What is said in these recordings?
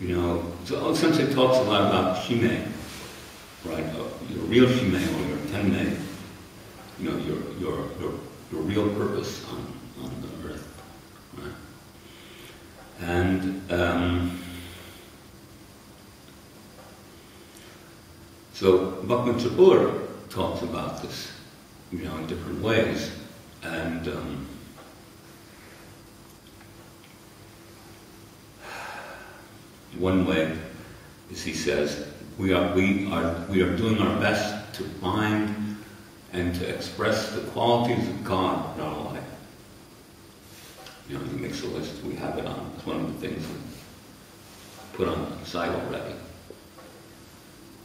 You know, so O-Sensei talks a lot about shimei, right? Your real shimei or your tenmei, you know, your real purpose on the earth, right? And so Buckminster Fuller talks about this, you know, in different ways, and one way is he says we are doing our best to find and to express the qualities of God in our life. You know, he makes a list. We have it on. It's one of the things we put on the site already.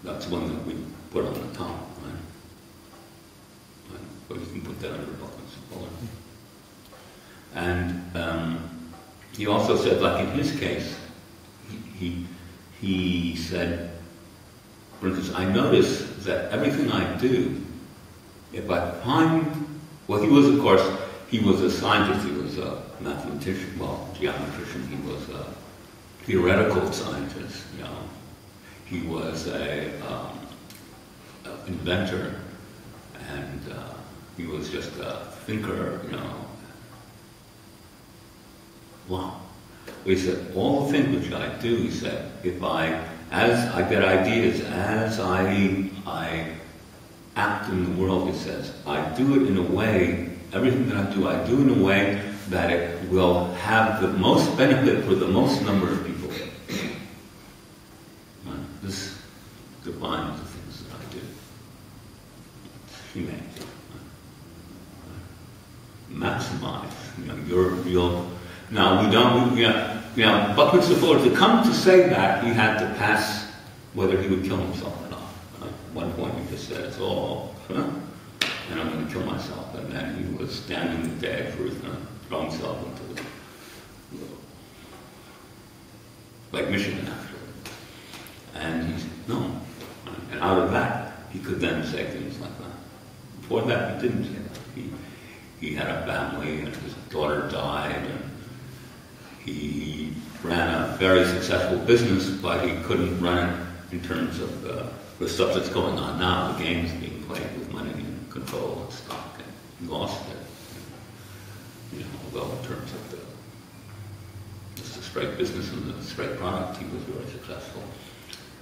That's one that we put on the top, right? But you can put that under Buckminster Fuller. And he also said, like in his case, he said, for instance, I notice that everything I do, if I find, well, he was, of course, he was a scientist, he was a mathematician, well, geometrician, he was a theoretical scientist, you know. He was a inventor, and he was just a thinker, you know. Wow. He said, all the things which I do, he said, as I get ideas, as I act in the world, he says, I do it in a way, everything that I do in a way that it will have the most benefit for the most number of people. This defines the things that I do. Shimei. Maximize, you know, your real. Now we don't. You know, Buckminster Fuller, to come to say that, he had to pass whether he would kill himself or not. At one point he just said, it's all, and I'm going to kill myself. And then he was standing the day for throw himself into the like Michigan after. And he said, no. And out of that, he could then say things like that. Before that, he didn't say that. He had a family, and his daughter died, and he ran a very successful business, but he couldn't run it in terms of the stuff that's going on now, the games being played with money and control and stock, and he lost it. You know, although in terms of just the straight business and the straight product, he was very successful.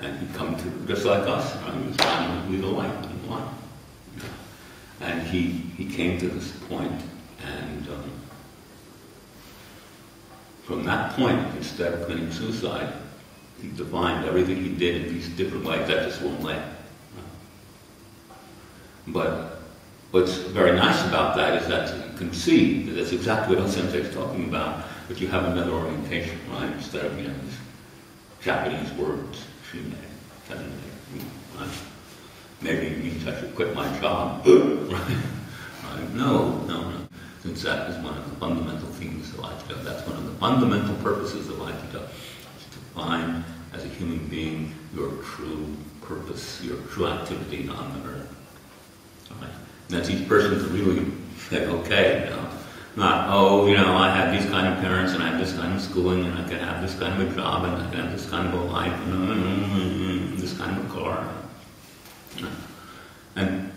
And he'd come to, just like us, right? He was trying to lead a life that he wanted. You know? And he came to this point, and from that point, instead of committing suicide, he defined everything he did in these different ways. That just won't let. But what's very nice about that is that you can see that that's exactly what O-Sensei is talking about, but you have another orientation, right? Instead of, you know, these Japanese words, shimei, tenmei, right? Maybe it means I should quit my job, right? No. Since that is one of the fundamental themes of Aikido. That's one of the fundamental purposes of Aikido, is to find, as a human being, your true purpose, your true activity on the earth. All right? And that's each person to really say, okay, you know, not, oh, you know, I had these kind of parents, and I had this kind of schooling, and I can have this kind of a job, and I can have this kind of a life, and this kind of a car. And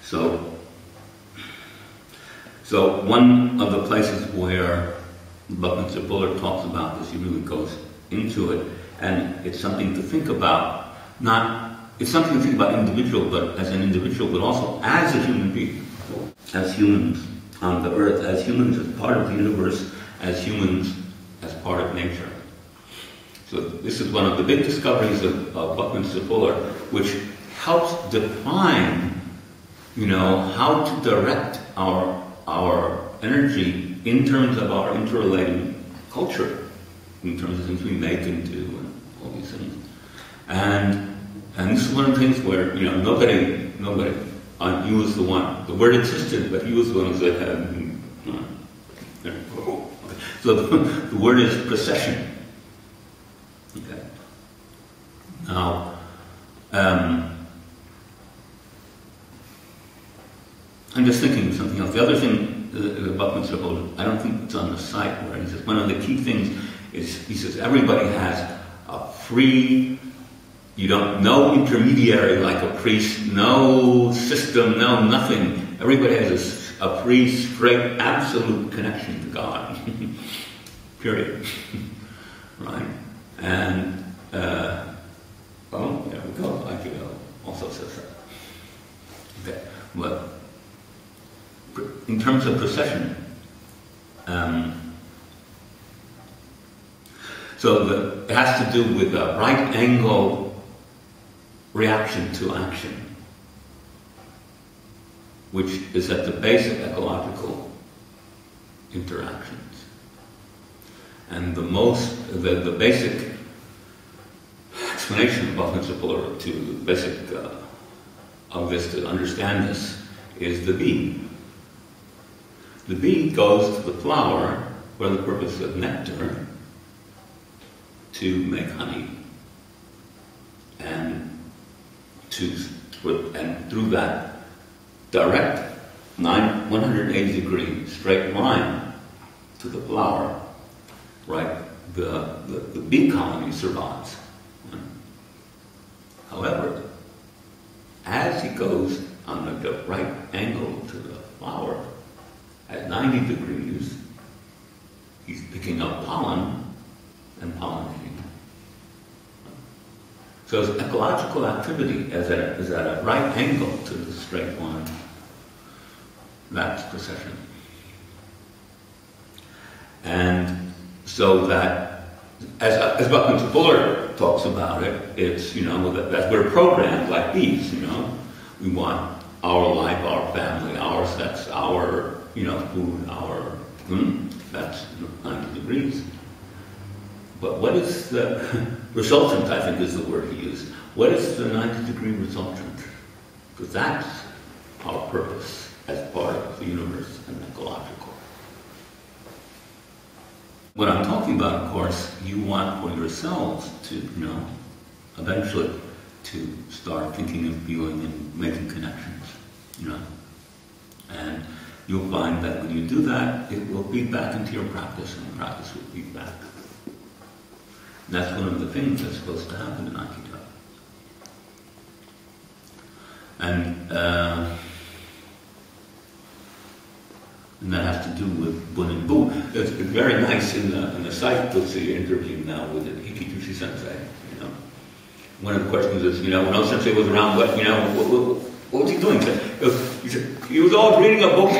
so one of the places where Buckminster Fuller talks about this, he really goes into it, and it's something to think about. It's something to think about individual, but as an individual, but also as a human being, as humans on the earth, as humans as part of the universe, as humans as part of nature. So this is one of the big discoveries of Buckminster Fuller, which helps define, you know, how to direct our energy in terms of our interrelated culture, in terms of things we make and do, and all these things. And this is one of the things where, you know, nobody, he was the one, the word existed, but he was the one who said, so the word is procession. Okay. Now, I'm just thinking of something else. The other thing Buckminster Fuller, I don't think it's on the site, where he says one of the key things is, he says, everybody has a free, no intermediary like a priest, no system, no nothing. Everybody has a free, straight, absolute connection to God. Period. Right? And, well, there we go. Aikido also says that. Okay. Well, in terms of procession, so it has to do with a right angle reaction to action, which is at the base of ecological interactions. And the basic explanation of Buckminster Fuller to basic of this, to understand this, is the bee. The bee goes to the flower for the purpose of nectar to make honey, and through that direct 180 degree straight line to the flower, right, the bee colony survives. However, as he goes on the right angle to the flower, at 90 degrees, he's picking up pollen and pollinating. So his ecological activity is at a right angle to the straight line. That's procession. And so that, as Buckminster Fuller talks about it, it's, that we're programmed like bees, We want our life, our family, our sex, our, food, that's 90 degrees. But what is the resultant, I think is the word he used. What is the 90-degree resultant? Because that's our purpose as part of the universe and ecological. What I'm talking about, of course, you want for yourselves to, eventually to start thinking and feeling and making connections, And you'll find that when you do that, it will feed back into your practice, and the practice will feed back. And that's one of the things that's supposed to happen in Aikido. And that has to do with Bun and Bu. It's very nice in the site. You'll see an interview now with Hikitsuchi-Sensei. One of the questions is, when O-Sensei was around, what was he doing? He said, he was always reading a book.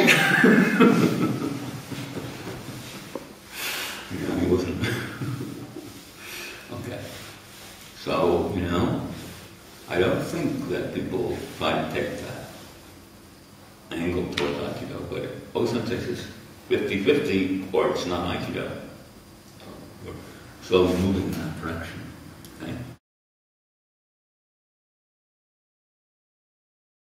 He wasn't. Okay. So, I don't think that people try to take that angle towards Aikido, but O-Sensei says 50-50 or it's not Aikido. So we're slowly moving in that direction.